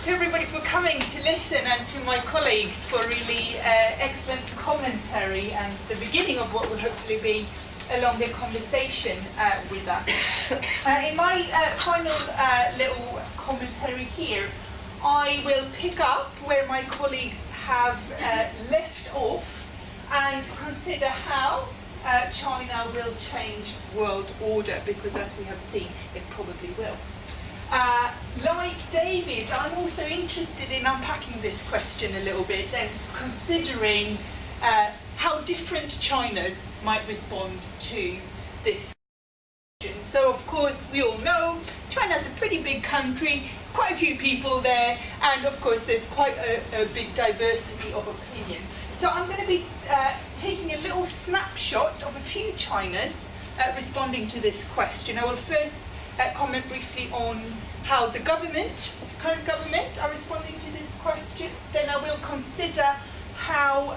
to everybody for coming to listen, and to my colleagues for really excellent commentary and the beginning of what will hopefully be a longer conversation with us. In my final little commentary here, I will pick up where my colleagues have left off and consider how China will change world order, because as we have seen, it probably will. Like David, I'm also interested in unpacking this question a little bit and considering how different Chinas might respond to this question. So of course we all know China's a pretty big country, quite a few people there, and of course there's quite a big diversity of opinion. So I'm going to be taking a little snapshot of a few Chinas responding to this question. I will first comment briefly on how the current government are responding to this question. Then I will consider how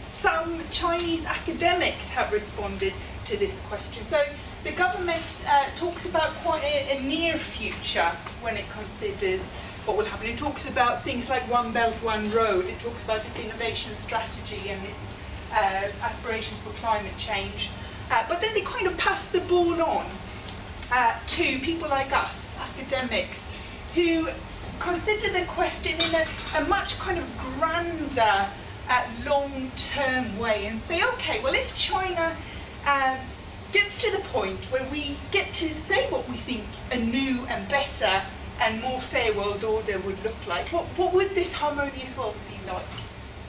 some Chinese academics have responded to this question. So the government talks about quite a near future when it considers what will happen. It talks about things like One Belt, One Road. It talks about its innovation strategy and its aspirations for climate change. But then they kind of pass the ball on to people like us, academics, who consider the question in a much kind of grander, long-term way and say, okay, well, if China gets to the point where we get to say what we think a new and better and more fair world order would look like, what would this harmonious world be like?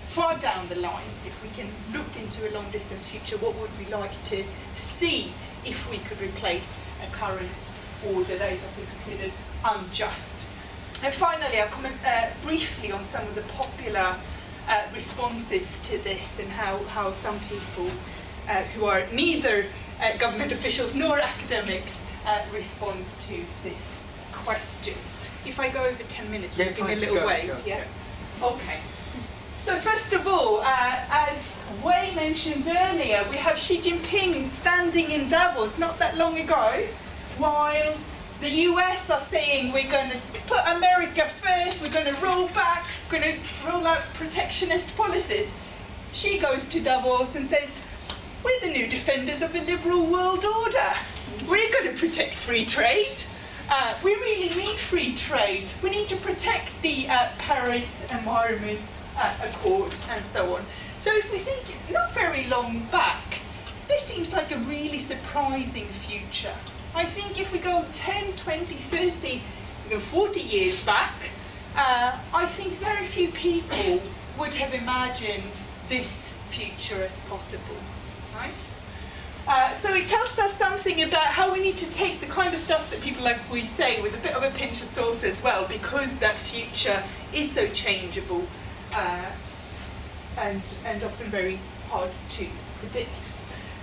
Far down the line, if we can look into a long-distance future, what would we like to see if we could replace a current order that is often considered unjust? And finally, I'll comment briefly on some of the popular responses to this and how some people who are neither government officials nor academics respond to this question. If I go over 10 minutes, we'll give me a little wave. Yeah? Okay. So first of all, as Wei mentioned earlier, we have Xi Jinping standing in Davos not that long ago, while the US are saying we're going to put America first, we're going to roll back, we're going to roll out protectionist policies. Xi goes to Davos and says, we're the new defenders of a liberal world order. We're going to protect free trade. We really need free trade. We need to protect the Paris Environment Accord and so on. So if we think not very long back, this seems like a really surprising future. I think if we go 10, 20, 30, 40 years back, I think very few people would have imagined this future as possible, right? So it tells us something about how we need to take the kind of stuff that people like we say with a bit of a pinch of salt as well, because that future is so changeable and often very hard to predict.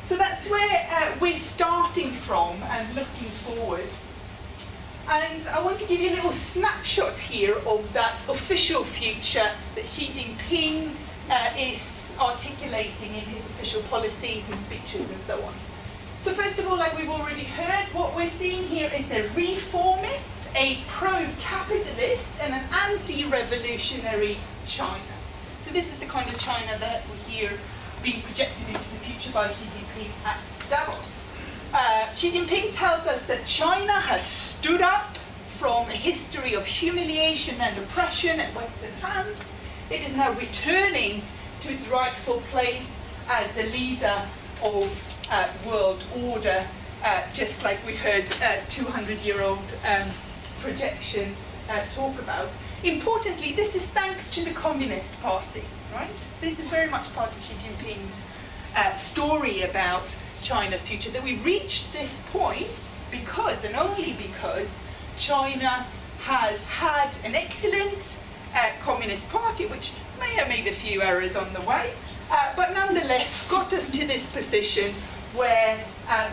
So that's where we're starting from and looking forward. And I want to give you a little snapshot here of that official future that Xi Jinping is articulating in his official policies and speeches and so on. So first of all, like we've already heard, what we're seeing here is a reformist, a pro-capitalist and an anti-revolutionary China. So this is the kind of China that we hear being projected into the future by Xi Jinping at Davos. Xi Jinping tells us that China has stood up from a history of humiliation and oppression at Western hands. It is now returning to its rightful place as a leader of world order, just like we heard 200-year-old projections talk about. Importantly, this is thanks to the Communist Party, right? This is very much part of Xi Jinping's story about China's future, that we've reached this point because, and only because, China has had an excellent Communist Party, which may have made a few errors on the way, but nonetheless got us to this position where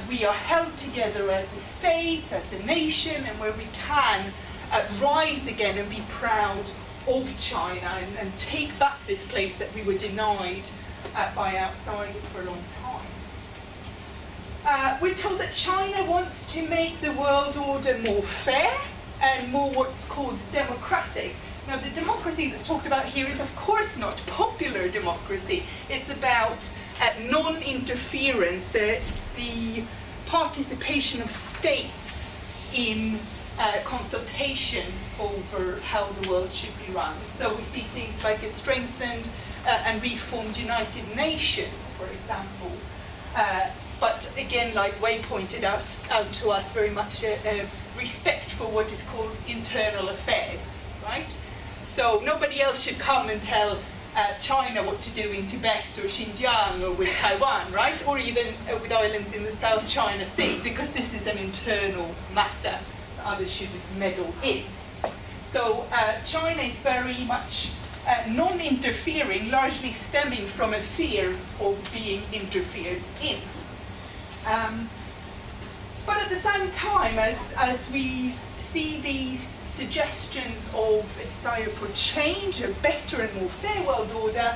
we are held together as a state, as a nation, and where we can rise again and be proud of China and take back this place that we were denied by outsiders for a long time. We're told that China wants to make the world order more fair and more what's called democratic. Now, the democracy that's talked about here is, of course, not popular democracy. It's about non-interference, the participation of states in consultation over how the world should be run. So we see things like a strengthened and reformed United Nations, for example. But again, like Wei pointed out to us, very much a respect for what is called internal affairs, right? So nobody else should come and tell China what to do in Tibet or Xinjiang or with Taiwan, right? Or even with islands in the South China Sea, because this is an internal matter that others shouldn't meddle in. So China is very much non-interfering, largely stemming from a fear of being interfered in. But at the same time, as we see these suggestions of a desire for change, a better and more fair world order,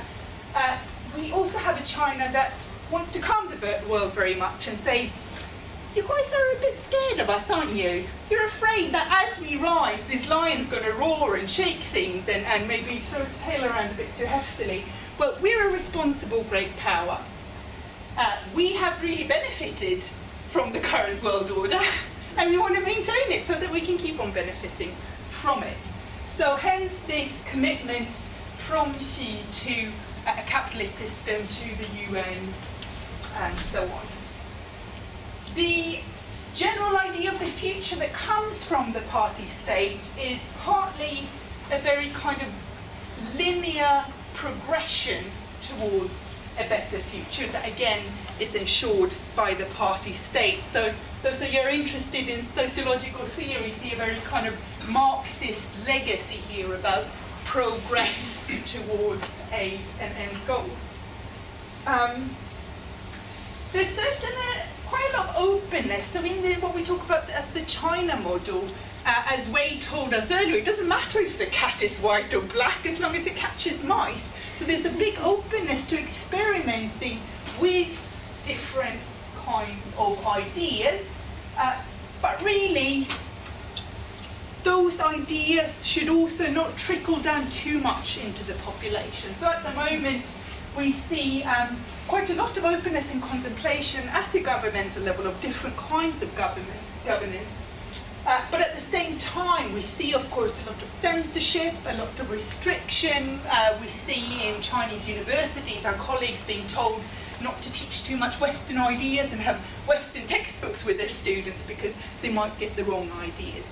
we also have a China that wants to calm the world very much and say, you guys are a bit scared of us, aren't you? You're afraid that as we rise, this lion's going to roar and shake things and maybe throw its tail around a bit too heftily. Well, we're a responsible great power. We have really benefited from the current world order, and we want to maintain it so that we can keep on benefiting from it. So hence this commitment from Xi to a capitalist system, to the UN, and so on. The general idea of the future that comes from the party state is partly a very kind of linear progression towards a better future that again is ensured by the party state. So those of you who are interested in sociological theory see a very kind of Marxist legacy here about progress towards an end goal. There's certainly quite a lot of openness. So in what we talk about as the China model, as Wei told us earlier, it doesn't matter if the cat is white or black as long as it catches mice. So there's a big openness to experimenting with different kinds of ideas, but really those ideas should also not trickle down too much into the population. So at the moment we see quite a lot of openness and contemplation at the governmental level of different kinds of governance. But at the same time, we see, of course, a lot of censorship, a lot of restriction. We see in Chinese universities our colleagues being told not to teach too much Western ideas and have Western textbooks with their students because they might get the wrong ideas,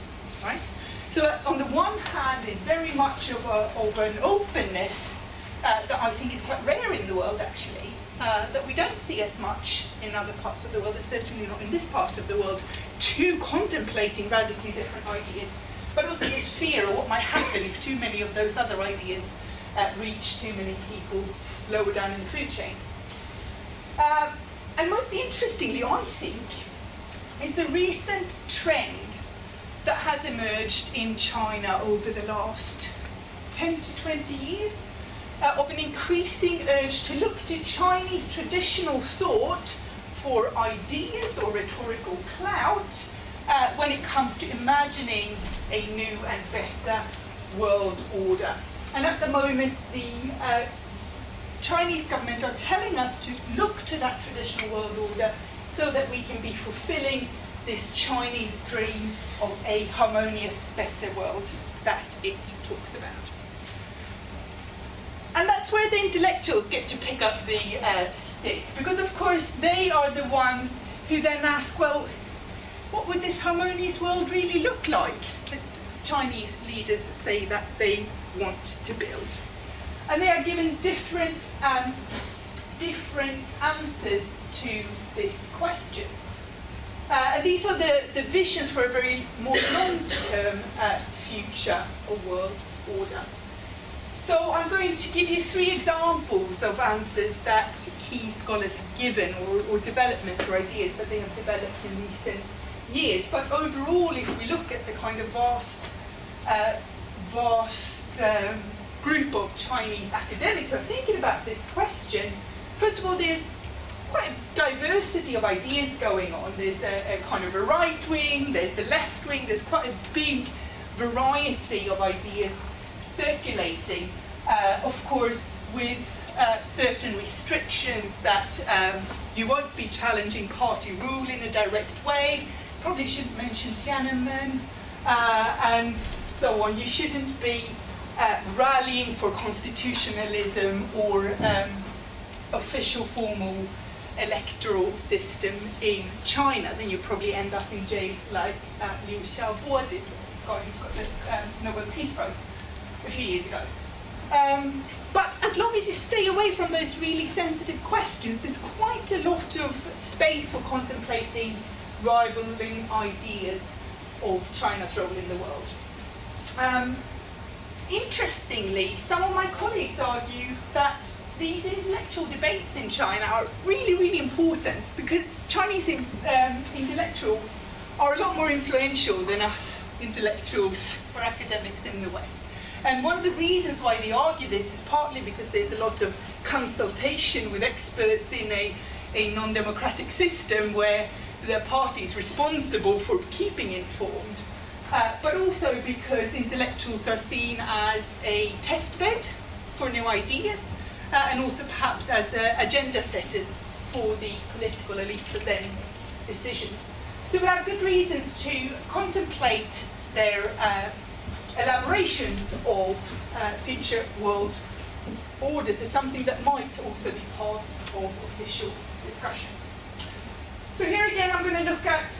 right? So on the one hand, is very much of an openness that I think is quite rare in the world, actually. That we don't see as much in other parts of the world, and certainly not in this part of the world, to contemplating radically different ideas, but also this fear of what might happen if too many of those other ideas reach too many people lower down in the food chain. And most interestingly, I think, is a recent trend that has emerged in China over the last 10 to 20 years, of an increasing urge to look to Chinese traditional thought for ideas or rhetorical clout when it comes to imagining a new and better world order. And at the moment, the Chinese government are telling us to look to that traditional world order so that we can be fulfilling this Chinese dream of a harmonious, better world that it talks about. And that's where the intellectuals get to pick up the stick, because of course they are the ones who then ask, well, what would this harmonious world really look like that Chinese leaders say that they want to build? And they are given different answers to this question. And these are the visions for a very more long-term future of world order. So I'm going to give you 3 examples of answers that key scholars have given, or developments or ideas that they have developed in recent years. But overall, if we look at the kind of vast group of Chinese academics who are thinking about this question, first of all, there's quite a diversity of ideas going on. There's a kind of a right wing, there's a left wing, there's quite a big variety of ideas circulating, of course, with certain restrictions that you won't be challenging party rule in a direct way. Probably shouldn't mention Tiananmen and so on. You shouldn't be rallying for constitutionalism or official formal electoral system in China. Then you probably end up in jail like Liu Xiaobo did, the guy who got the Nobel Peace Prize a few years ago. But as long as you stay away from those really sensitive questions, there's quite a lot of space for contemplating rivaling ideas of China's role in the world. Interestingly, some of my colleagues argue that these intellectual debates in China are really, really important because Chinese intellectuals are a lot more influential than us intellectuals or academics in the West. And one of the reasons why they argue this is partly because there's a lot of consultation with experts in a non-democratic system where the party is responsible for keeping informed, but also because intellectuals are seen as a test bed for new ideas, and also perhaps as agenda setters for the political elites that then make decisions. So we have good reasons to contemplate their elaborations of future world orders as something that might also be part of official discussions. So here again I'm going to look at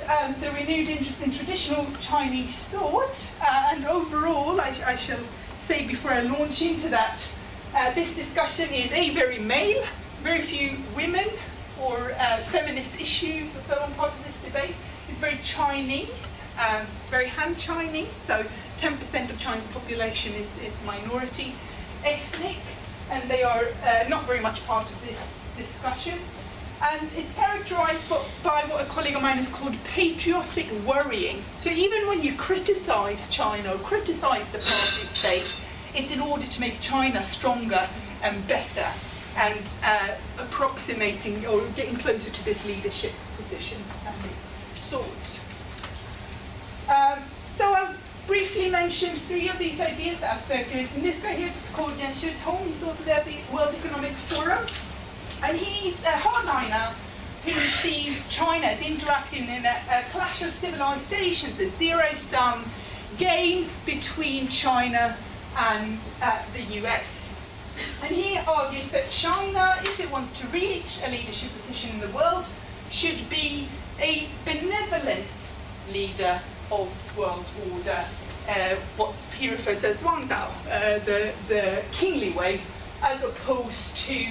the renewed interest in traditional Chinese thought, and overall I shall say before I launch into that, this discussion is very male, very few women or feminist issues or so on part of this debate. It's very Chinese, very Han Chinese, so 10% of China's population is minority ethnic, and they are not very much part of this discussion. And it's characterized by what a colleague of mine has called patriotic worrying. So even when you criticize China or criticize the party state, it's in order to make China stronger and better and approximating or getting closer to this leadership position and this sort. So I'll briefly mention three of these ideas that are circulating. This guy here is called Yan Shutong. He's also there at the World Economic Forum. And he's a hardliner who sees China as interacting in a clash of civilizations, a zero-sum game between China and the US. And he argues that China, if it wants to reach a leadership position in the world, should be a benevolent leader of world order, what he refers to as Wang Dao, the kingly way, as opposed to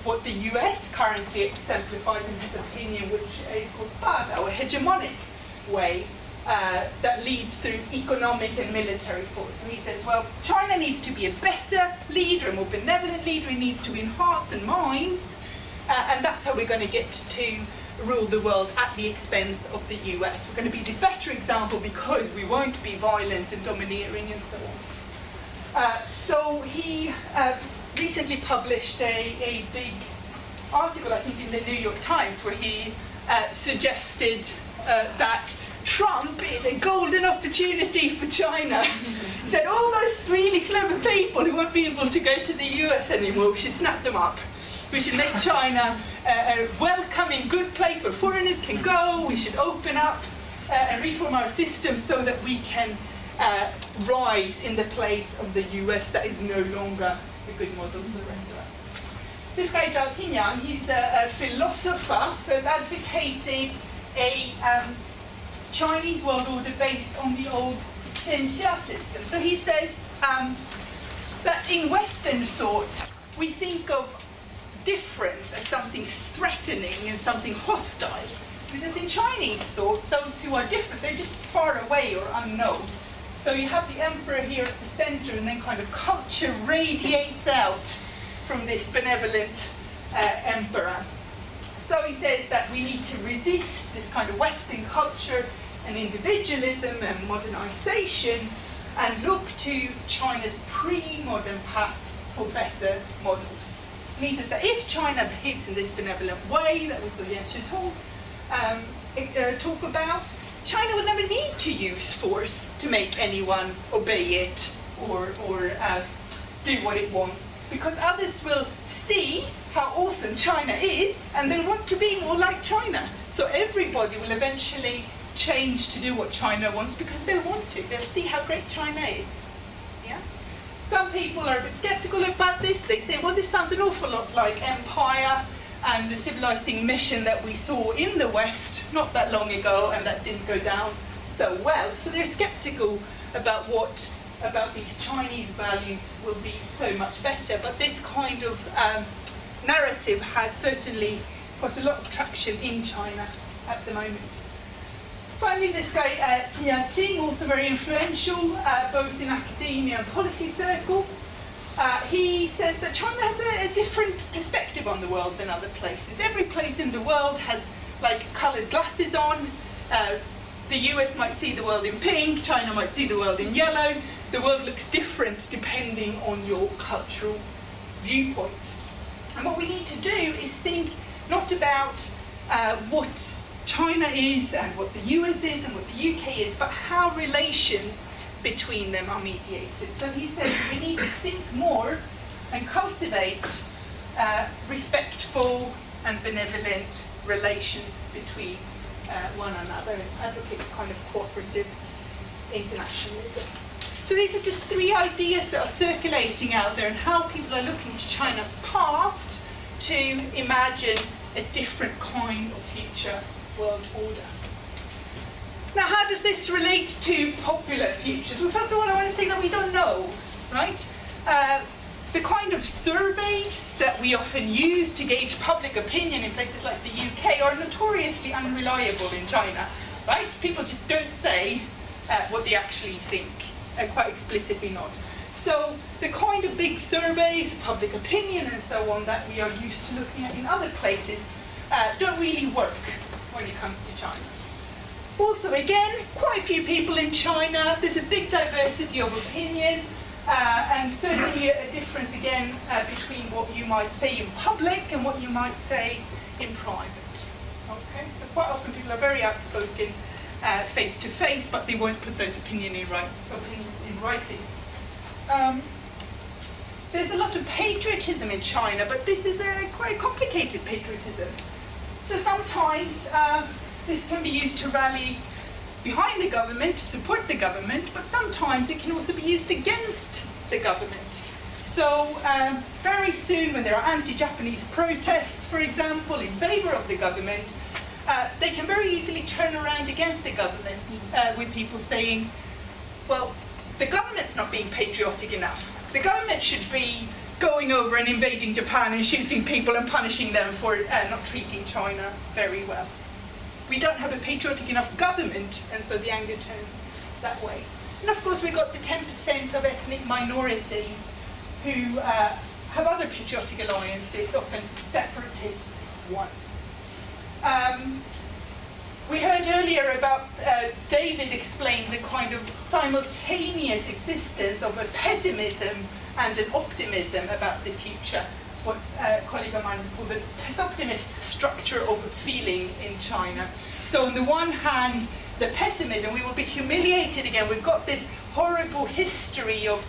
what the US currently exemplifies in his opinion, which is called Ba Dao, a hegemonic way that leads through economic and military force. And he says, well, China needs to be a better leader, a more benevolent leader. It needs to win hearts and minds, and that's how we're going to get to rule the world at the expense of the US. We're going to be the better example because we won't be violent and domineering and so on. So he recently published a big article, I think, in the New York Times, where he suggested that Trump is a golden opportunity for China. He said all those really clever people who won't be able to go to the US anymore, we should snap them up. We should make China a welcoming, good place where foreigners can go. We should open up and reform our system so that we can rise in the place of the US that is no longer a good model for the rest of us. This guy Zhao Tingyang, he's a philosopher who has advocated a Chinese world order based on the old Qianxia system. So he says that in Western thought, we think of difference as something threatening and something hostile. He says in Chinese thought, those who are different, they're just far away or unknown. So you have the emperor here at the center, and then kind of culture radiates out from this benevolent emperor. So he says that we need to resist this kind of Western culture and individualism and modernization and look to China's pre-modern past for better models. And he says that if China behaves in this benevolent way that we should talk about, China will never need to use force to make anyone obey it do what it wants, because others will see how awesome China is and they'll want to be more like China. So everybody will eventually change to do what China wants because they'll want to. They'll see how great China is. Yeah? Some people are a bit skeptical about this. They say, well, this sounds an awful lot like empire and the civilizing mission that we saw in the West not that long ago, and that didn't go down so well. So they're skeptical about these Chinese values will be so much better. But this kind of narrative has certainly got a lot of traction in China at the moment. Finally, this guy, Xia Qing, also very influential, both in academia and policy circle. He says that China has a different perspective on the world than other places. Every place in the world has like coloured glasses on. The US might see the world in pink, China might see the world in yellow. The world looks different depending on your cultural viewpoint. And what we need to do is think not about what China is and what the US is and what the UK is, but how relations between them are mediated. So he says we need to think more and cultivate respectful and benevolent relations between one another, and advocate kind of cooperative internationalism. So these are just three ideas that are circulating out there and how people are looking to China's past to imagine a different kind of future world order. Now, how does this relate to popular futures? Well, first of all, I want to say that we don't know, right? The kind of surveys that we often use to gauge public opinion in places like the UK are notoriously unreliable in China, right? People just don't say what they actually think, quite explicitly not. So the kind of big surveys, public opinion and so on that we are used to looking at in other places don't really work when it comes to China. Also, again, quite a few people in China. There's a big diversity of opinion, and certainly a difference, again, between what you might say in public and what you might say in private. Okay, so quite often people are very outspoken face to face, but they won't put those opinions in writing. There's a lot of patriotism in China, but this is a quite complicated patriotism. So sometimes this can be used to rally behind the government, to support the government, but sometimes it can also be used against the government. So very soon, when there are anti-Japanese protests, for example, in favour of the government, they can very easily turn around against the government with people saying, well, the government's not being patriotic enough. The government should be going over and invading Japan and shooting people and punishing them for not treating China very well. We don't have a patriotic enough government, and so the anger turns that way. And of course we've got the 10% of ethnic minorities who have other patriotic alliances, often separatist ones. We heard earlier about David explain the kind of simultaneous existence of a pessimism and an optimism about the future, what a colleague of mine has called the pessimist structure of feeling in China. So on the one hand, the pessimism, we will be humiliated again. We've got this horrible history of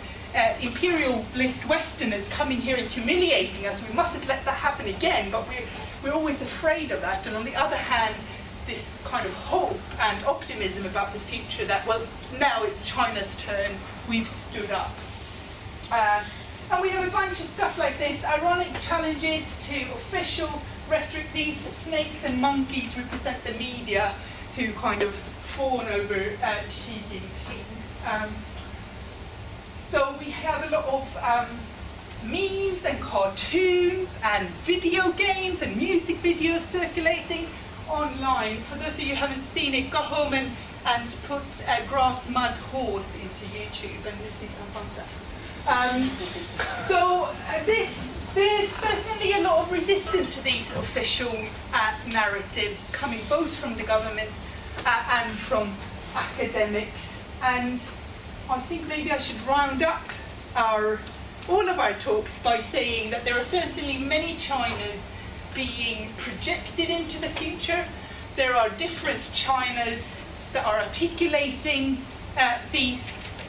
imperialist Westerners coming here and humiliating us. We mustn't let that happen again, but we're always afraid of that. And on the other hand, this kind of hope and optimism about the future that, well, now it's China's turn, we've stood up. And we have a bunch of stuff like this, ironic challenges to official rhetoric. These snakes and monkeys represent the media who kind of fawn over Xi Jinping. So we have a lot of memes and cartoons and video games and music videos circulating online. For those of you who haven't seen it, go home and put a grass mud horse into YouTube and you'll see some fun stuff. So there's certainly a lot of resistance to these official narratives coming both from the government and from academics. And I think maybe I should round up all of our talks by saying that there are certainly many Chinas being projected into the future. There are different Chinas that are articulating these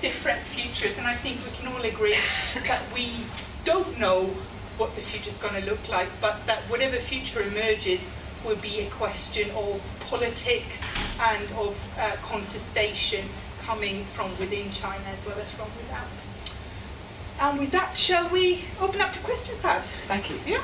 different futures, and I think we can all agree that we don't know what the future's going to look like, but that whatever future emerges will be a question of politics and of contestation coming from within China as well as from without. And with that, shall we open up to questions, perhaps? Thank you. Yeah.